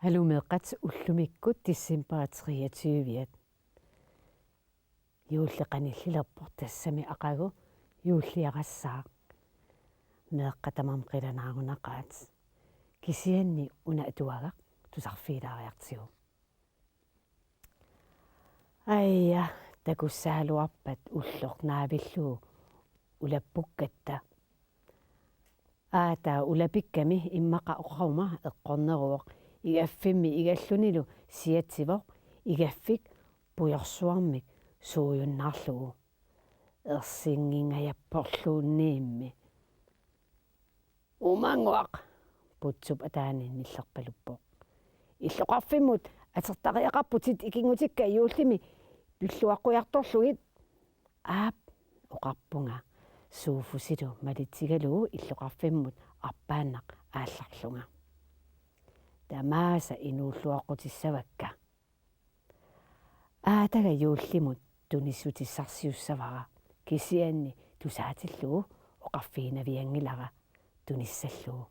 Hallumeeqat ullumikku tissimparaateriatuviat juulleqanillilerpor tassami aqagu juulliaqassaaq meeqqatamam qilanaagunaqaat kisianni una atuagaq tusarfiilaariartigu aia takussaaluarpat ullornaavillugu ulapukkatta aataa ulapikkami immaqa oqaruma eqqorneruoq igaffimmi igallunilu siatsivoq igaffik pujorsuarmik suujunnaarlugu ersinngingajapporluunniimmi umanguaq putsup ataani nillerpaluppoq illoqarfimmut atertariaqarputit ikingutikka juullimi pilluaqquiartorlugit aap oqarpunga suufusilu malitigalugu illoqarfimmut arpaannaq aallarlunga tamaasa inuulluaqutissavakka aataga juullimut tunissutissarsiussavara kisianni tusaatillugu oqarfiinaviangilara tunissallugu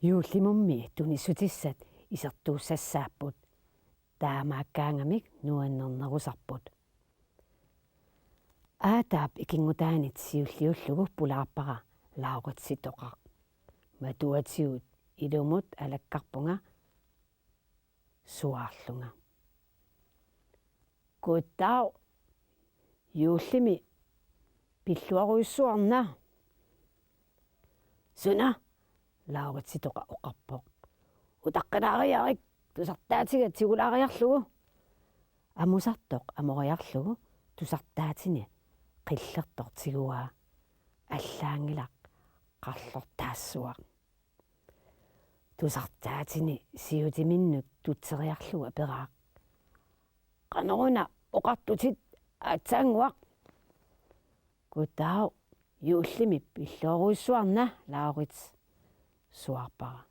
juullimummi tunissutissat isertuussasaapput taamaakkaangamik nuannernerusarput aataap ikingutaanit siulliullugu pulaarpara lauqatsitoqaq matuatigut ilumut alakkarpunga suaarlunga kuttau juullimi pilluaruissuarna suna lauqatsitoqa oqarpoq utaqqinaariarik tusartaatiga tigulaariarlugu amusartoq amoriarlugu tusartaatini qillertortigua аллаангилақ қарлортаассуақ тусартаатини сиутиминнут тутсериарлуга пераақ қанеруна оқартутит аатсаангуақ кутаау юуллими пиллооруиссуарна лаорит суарпара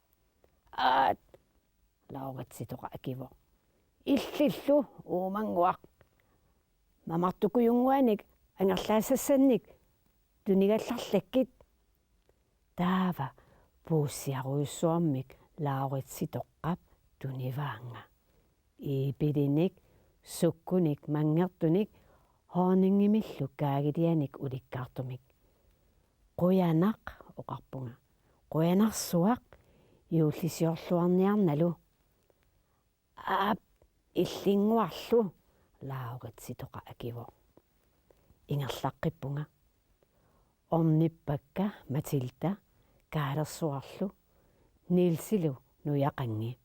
аат лаоратситоqa акиво иллиллу уумангуақ мамартукуйунгуаник ангерлаассассанник тунигалларлаккит таава пууссиаруйуссуармик лаоритситоққап туниваанга ипилиник суккуник мангертуник хоорнингимиллу каагилианик уликкаартумик қуянақ оқарпунга қуянарсуақ юуллисиорлуарниарналу аап иллингуарлу лаоритситоqa акиво ингерлаққиппунга орниппакка матилда каалерсуарлу нилсилу нуяқанги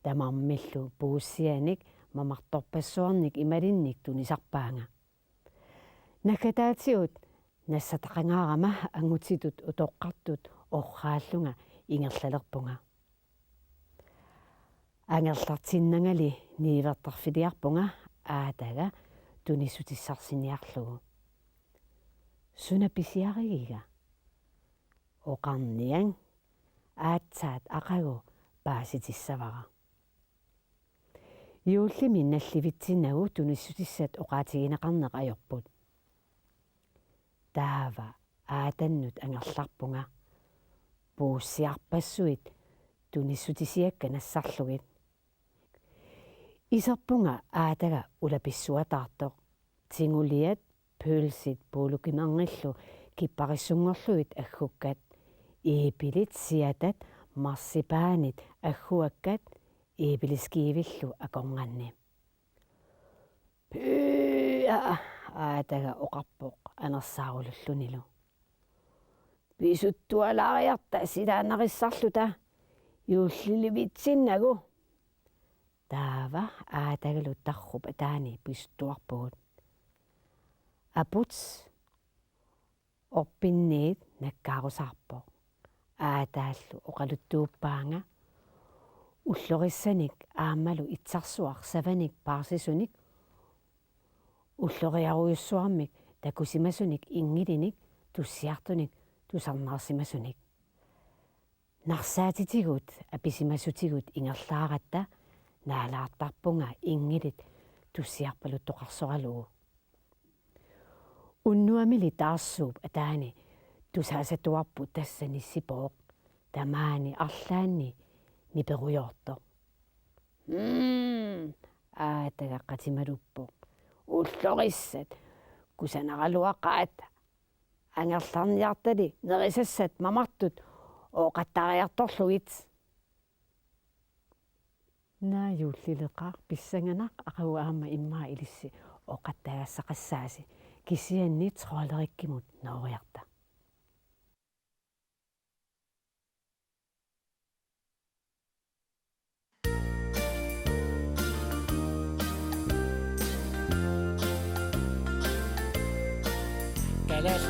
тамармиллу пууссианик мамарторпассуарник ималинник тунисарпаанга накатаатиут нассатақангаарама ангутитут утоққартут оррааллунга ингерлалерпунга ангерлартиннангали нивертарфилиарпунга аатага тунисутиссарсиниарлугу сунаписиаригига оқарниан аатсаат ақагу пааситиссавара юуллими налливитсинагу туниссутиссат оқаатигинеқарнеқ ajorput таава аатаннут ангерларпунга пууссиарпассуит туниссутисиакка нассарлугит исерпунга аатага улаписсуатаартоқ тингулиат пølsit пуулукимангиллу киппариссунгорлуит аггуккат иипилит сиатат марсипаанит аггуаккат иипилискиивиллу акорнганни пиа аатага оқарпоқ анерсааруллунилу писуттуалаариарта силаанариссарлута юуллиливитсиннагу таава аатагалу тарруп атаани пистуарпугут апутс орпинниит наккаарусаарпоқ аатааллу оқалуттууппаанга уллориссаник аамалу итсарсуар саваник паарсисуник уллориаруйуссуармик такусимасуник ингилиник туссиартуник тусарнаарсимасуник нарсаатитигут аписимасутигут ингерлааратта наалаартарпунга ингилит туссиарпалуттоқарсоралугу уннуамили таарсууп атаани тусаасатуарпут тассаниссипооқ тамаани арлаанни niperuyortor tagaqqatimaluppoq ullorisat kusanaraluaqqaat angerlarniartali nerisassat mamartut oqattariartorlugit naayuullileqaar pissanganaq aqagu aama immaa ilissi oqattagassaqassaasi kisianni trollerikkimut nooriarta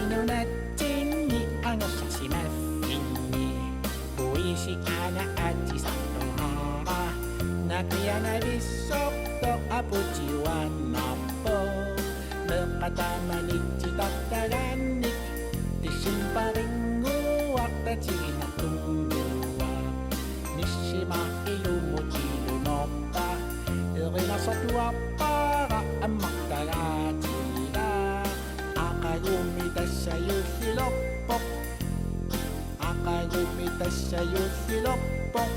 Kalasinunatsinni angossasimaffini puisi ana atisartohara nakianavissopto aputiuannappo meqqatamanittitartagannik tissimparinguartatiginartungua nissimaqilumutilunoppa erinasortuappara ammartagaatila aqagummi tassayullilorpoq aqagummi tassayullilorpoq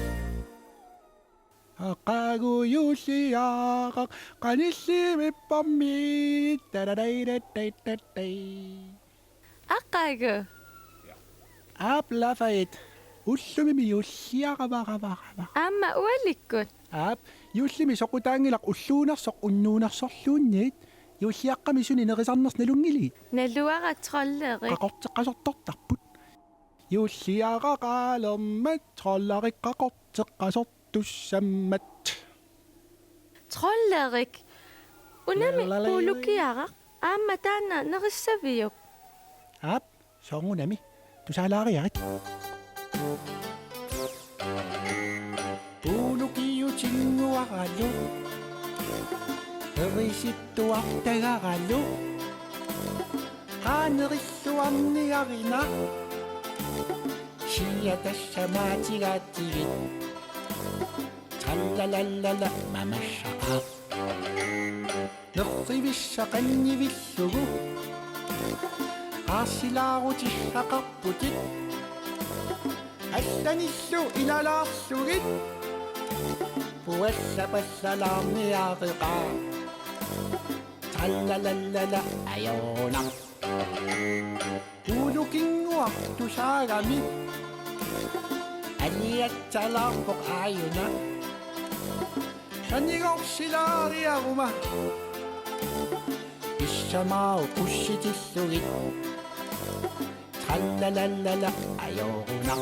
aqaguyulliaaqaq qanillimipparmi tararairataitattai Aqagu aplafait ullumimi yulliaqavaqavaqava amma ualikkut ap yullimi soqutaangilaq ulluunarsoq unnuunarsorluunniit yulliaqqami suni nerisarnersnalungiliit naluara trolleri qaqorteqqasortortarput yulliaqaqaalermat trollariqqaqorteqqasortussammat trollerik unami Lalalai. pulukiara amma taana nerissaviuk ap soorngunami tusaalaariarit puulukiutinguaralu erisittuartagaralu qaanerilluarniarina siatassamaatigaattigit tallalallala mamassaqa nerrivissaqannivillugu qaassilaarutissaqarputit алланиллу илалаарлугит пуаллапаллалаарниаақеқаа таллалаллала аёона пуулукингуар тусаагами алиатталаарпоқ ааюна санигорсилаариарума иссамаау пусситиллугит таллалаллала аёона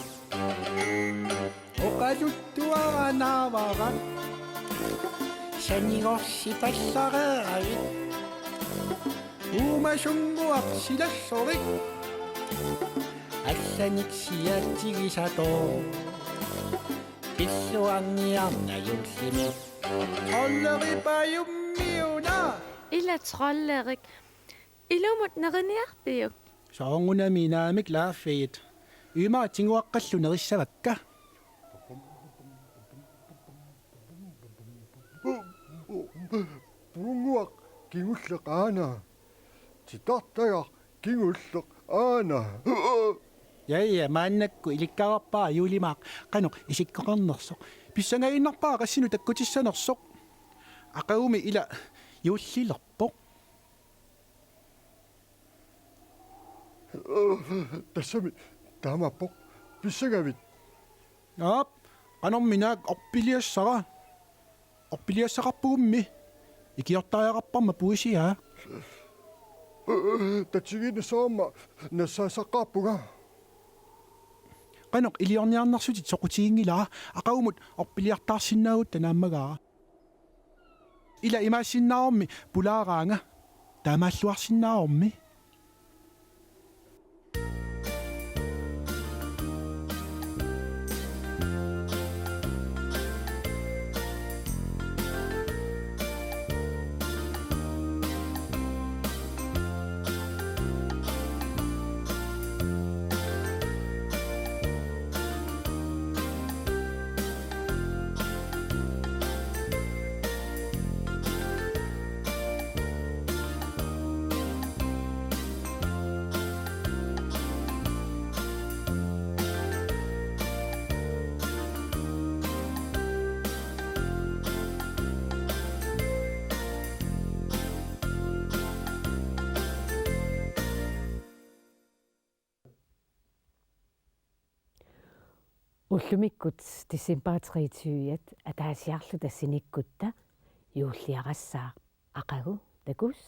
оқалуттуаранаавара санигорсипаллареерагит уумасунгуақ силассорик алланик сиатсигисатоо пиллуарниарна юллими троллерипаюммиуна ila trollerik ilumut neriniarpiuk соорнунами наамик лааффигит юма тингуаққаллу нерissavakka Punguaq kingulleq aana. Titartagaq kingulleq aana. яя мааннакку иликкаарпаа юулимаақ каноқ исиккоқарнерсоқ писсангаиннарпаа qassinu таккутиссанерсоқ ақауми ила юуллилерпоқ Tassami taamappoq pissagavit. аап qanорminaak орпилиассақарпугумми икиортариақарпарма пуисиаа Tatsigina soomma nassaasaqaappuga. qanoq iliorniarnarsutит soqutiingilaa aqaumut orpiliartaarsinnaagut tanaammagaa ila imaassinnaaormi pulaaraanga taamaalluarsinnaaormi уллумиккут тиссимпаатериитиуиат атаасиарлу тассиниккутта юуллиарассаа ақагу такус